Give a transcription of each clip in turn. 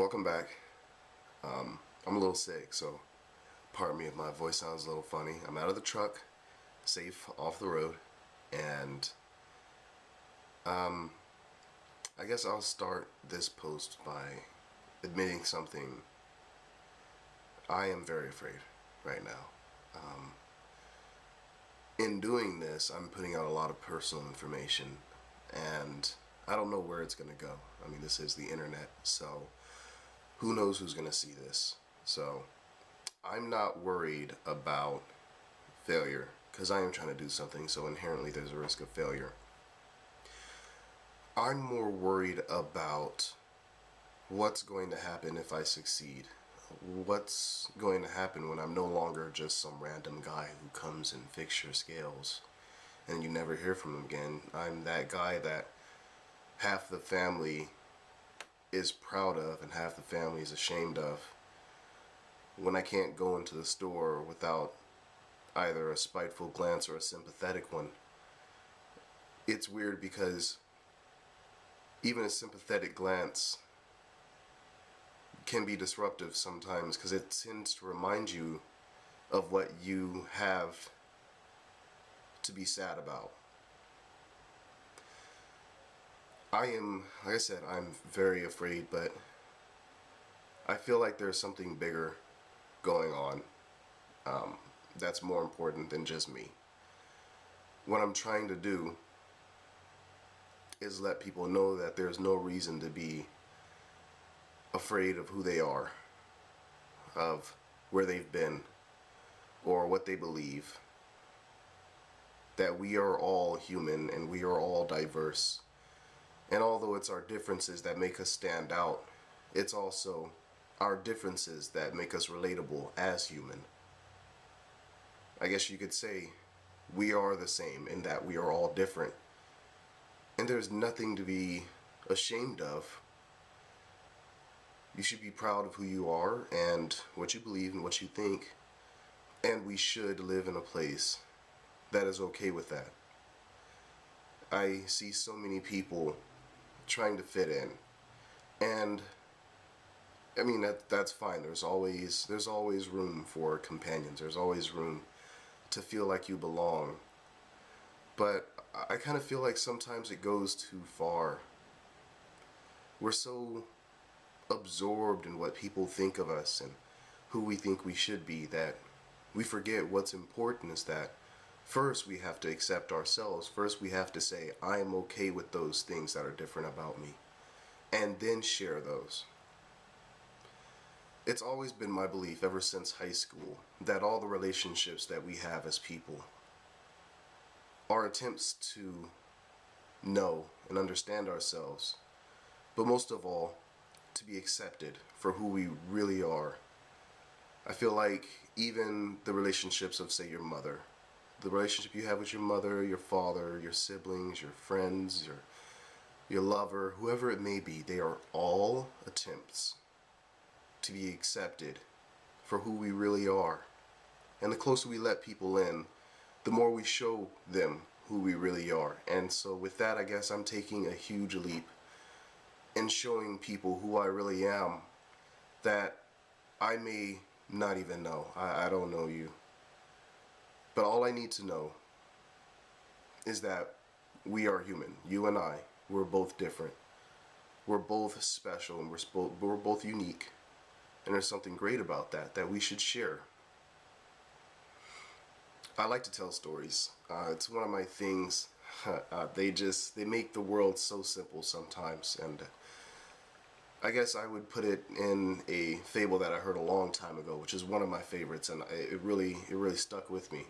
Welcome back. I'm a little sick, so pardon me if my voice sounds a little funny. I'm out of the truck, safe off the road, and I guess I'll start this post by admitting something. I am very afraid right now. In doing this, I'm putting out a lot of personal information, and I don't know where it's going to go. I mean, this is the internet, so who knows who's going to see this. So I'm not worried about failure because I am trying to do something, so inherently there's a risk of failure. I'm more worried about what's going to happen if I succeed. What's going to happen when I'm no longer just some random guy who comes and fixes your scales and you never hear from him again. I'm that guy that half the family is proud of and half the family is ashamed of. When I can't go into the store without either a spiteful glance or a sympathetic one, it's weird because even a sympathetic glance can be disruptive sometimes because it tends to remind you of what you have to be sad about. Like I said, I'm very afraid, but I feel like there's something bigger going on that's more important than just me. What I'm trying to do is let people know that there's no reason to be afraid of who they are, of where they've been, or what they believe. That we are all human and we are all diverse. And although it's our differences that make us stand out, it's also our differences that make us relatable as human. I guess you could say we are the same in that we are all different. And there's nothing to be ashamed of. You should be proud of who you are and what you believe and what you think. And we should live in a place that is okay with that. I see so many people trying to fit in. And I mean that's fine. There's always room for companions. There's always room to feel like you belong. But I kind of feel like sometimes it goes too far. We're so absorbed in what people think of us and who we think we should be that we forget what's important is that first we have to accept ourselves. First we have to say, I am okay with those things that are different about me. And then share those. It's always been my belief ever since high school that all the relationships that we have as people are attempts to know and understand ourselves, but most of all, to be accepted for who we really are. I feel like even the relationships of, say, your mother, the relationship you have with your mother, your father, your siblings, your friends, your lover, whoever it may be, they are all attempts to be accepted for who we really are. And the closer we let people in, the more we show them who we really are. And so with that, I guess I'm taking a huge leap in showing people who I really am that I may not even know. I don't know you. But all I need to know is that we are human. You and I, we're both different. We're both special and we're both unique. And there's something great about that we should share. I like to tell stories. It's one of my things. They make the world so simple sometimes, and I guess I would put it in a fable that I heard a long time ago, which is one of my favorites, and it really stuck with me.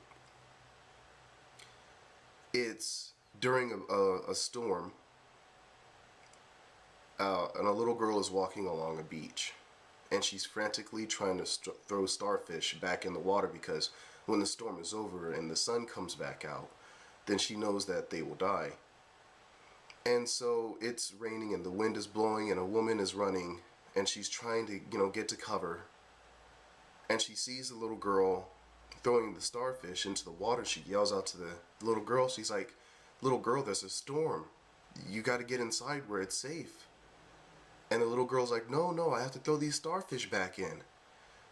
It's during a storm, and a little girl is walking along a beach, and she's frantically trying to throw starfish back in the water because when the storm is over and the sun comes back out, then she knows that they will die. And so it's raining and the wind is blowing and a woman is running and she's trying to, get to cover. And she sees the little girl throwing the starfish into the water. She yells out to the little girl. She's like, "Little girl, there's a storm. You got to get inside where it's safe." And the little girl's like, no, no, I have to throw these starfish back in.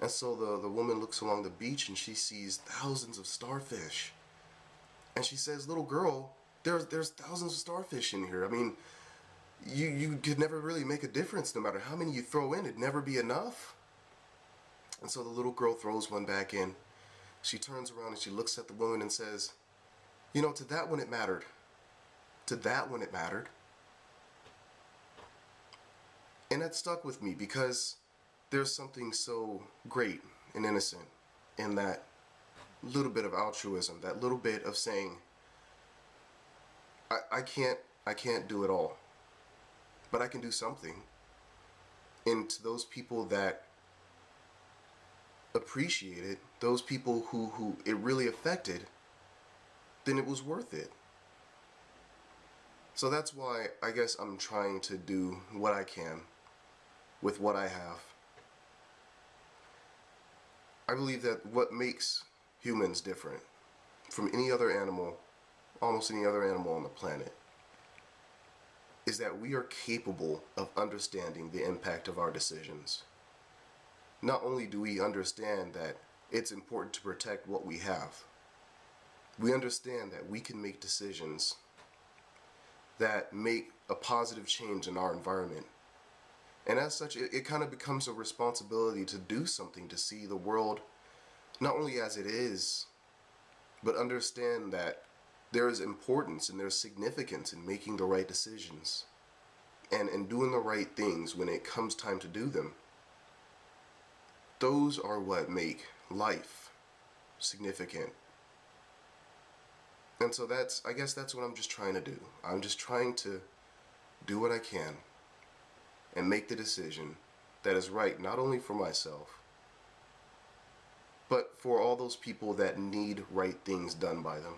And so the woman looks along the beach and she sees thousands of starfish. And she says, little girl, there's thousands of starfish in here. I mean, you could never really make a difference. No matter how many you throw in, it'd never be enough. And so the little girl throws one back in. She turns around and she looks at the woman and says, you know, to that one it mattered. To that one it mattered. And that stuck with me because there's something so great and innocent in that little bit of altruism, that little bit of saying, I can't do it all, but I can do something. And to those people that appreciate it, those people who it really affected, then it was worth it. So that's why I guess I'm trying to do what I can with what I have. I believe that what makes humans different from any other animal, almost any other animal on the planet, is that we are capable of understanding the impact of our decisions. Not only do we understand that it's important to protect what we have, we understand that we can make decisions that make a positive change in our environment. And as such, it kind of becomes a responsibility to do something to see the world not only as it is, but understand that there is importance and there's significance in making the right decisions and doing the right things when it comes time to do them. Those are what make life significant. And so I guess that's what I'm just trying to do. I'm just trying to do what I can and make the decision that is right, not only for myself, but for all those people that need right things done by them.